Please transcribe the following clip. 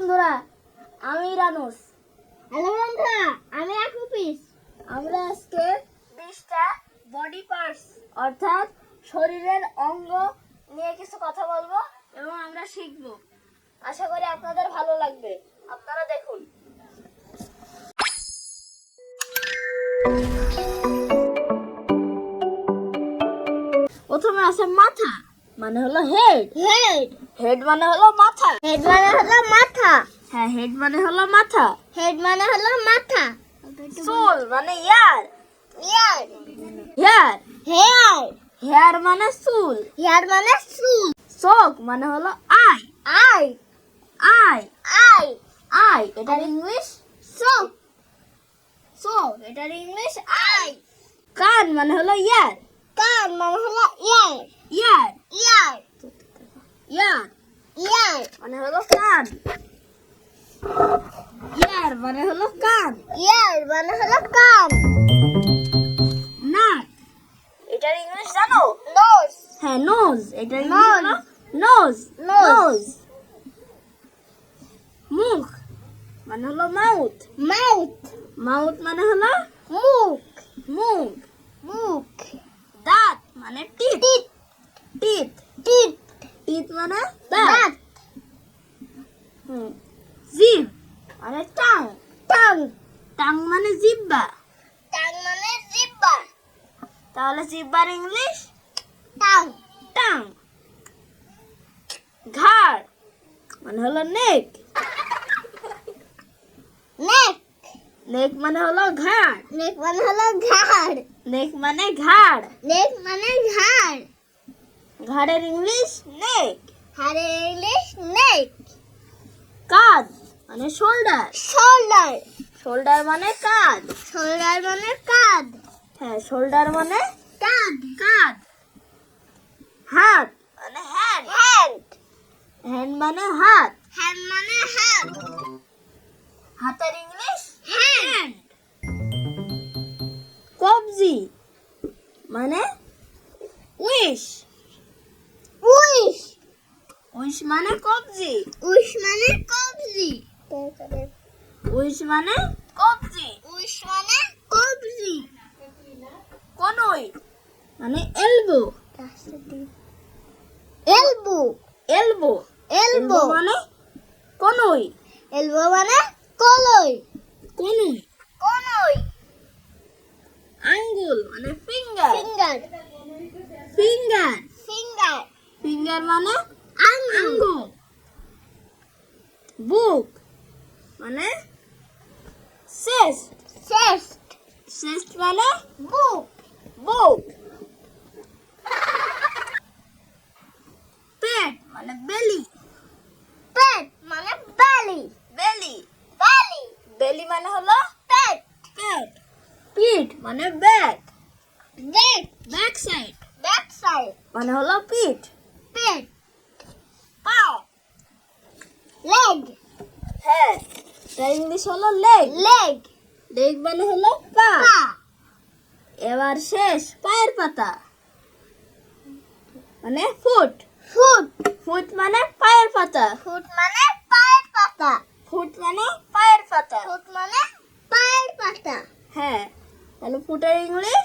বন্ধুরা, আমি রানুস। হ্যালো বন্ধুরা, আমি আকুপিস। আমরা আজকে 20টা বডি পার্টস অর্থাৎ শরীরের অঙ্গ নিয়ে কিছু কথা বলবো এবং আমরা শিখব। আশা করি আপনাদের ভালো লাগবে। আপনারা দেখুন। প্রথমে আছে মাথা, মানে হলো হেড। হেড মানে হলো মাথা। হেড মানে হলো মাথা। হ্যাঁ, হেড মানে হলো মাথা। হেড মানে হলো মাথা। চুল মানে ইয়ার। ইয়ার। হেয়ার। হেয়ার। হেয়ার মানে চুল। হেয়ার মানে চুল। চোখ মানে হলো I. I. I. I. I এটার ইংলিশ চোখ। চোখ, এটার ইংলিশ আই। কান মানে হলো ইয়ার। কান মানে হলো ইয়ার। ইয়ার। ইয়ার। ইয়ার ইয়ার মানে হলো কান। ইয়ার মানে হলো কান। ইয়ার মানে হলো কান। নাক, এটার ইংলিশ জানো? নোজ। হ্যাঁ, নোজ। এটার ইংলিশ হলো নোজ। নোজ। নোজ। মুখ মানে হলো মাউথ। মাউথ। মাউথ মানে হলো মুখ। মুখ। মুখ। দাঁত মানে teeth. Teeth. Teeth. Teeth. Teeth মানে দাঁত। দাঁত। জিভ মানে টাং। টাং। টাং মানে জিহ্বা। টাং মানে জিহ্বা। তাহলে জিহ্বার ইংলিশ টাং। টাং। ঘাড় মানে হলো নেক। নেক। নেক মানে হলো ঘাড়। নেক মানে হলো ঘাড়। নেক মানে ঘাড়। নেক মানে ঘাড়। ঘাড়ের ইংলিশ নেক। হাড়ের ইংলিশ নেক। কাঁধ মানে শোল্ডার। শোল্ডার। শোল্ডার মানে কাঁধ। শোল্ডার মানে কাঁধ। হ্যাঁ, শোল্ডার মানে কাঁধ। কাঁধ। হাত মানে হ্যান্ড। হ্যান্ড। হ্যান্ড মানে হাত। হ্যান্ড মানে হাত। হাতের ইংলিশ হ্যান্ড। কবজি মানে উইশ। উইশ। উইশ মানে কবজি। উইশ মানে কবজি। উইশ মানে কবজি। উইশ মানে কবজি। কনুই মানে এলবো। এলবো। এলবো। এলবো মানে কনুই। এলবো মানে কলই। কনুই। কনুই। আঙ্গুল মানে finger. Finger. Finger. Finger. Finger মানে আঙ্গুল। আঙ্গুল। বুক মানে চেস্ট। চেস্ট। চেস্ট মানে বুক। বুক। পেট মানে বেলি। পেট মানে belly। বেলি। belly। বেলি মানে হলো পেট। পেট। পিঠ মানে back. neck। Back side back side। মানে হলো পিঠ। পেট। পাও। leg। হ্যাঁ, তার ইংলিশ হলো লেগ। leg। লেগ মানে হলো পা। পা। এবার শেষ পায়ের পাতা মানে ফুট। ফুট। ফুট মানে পায়ের পাতা। ফুট মানে পায়ের পাতা। ফুট মানে পায়ের পাতা। ফুট মানে পায়ের পাতা। হ্যাঁ, তাহলে ফুটের ইংলিশ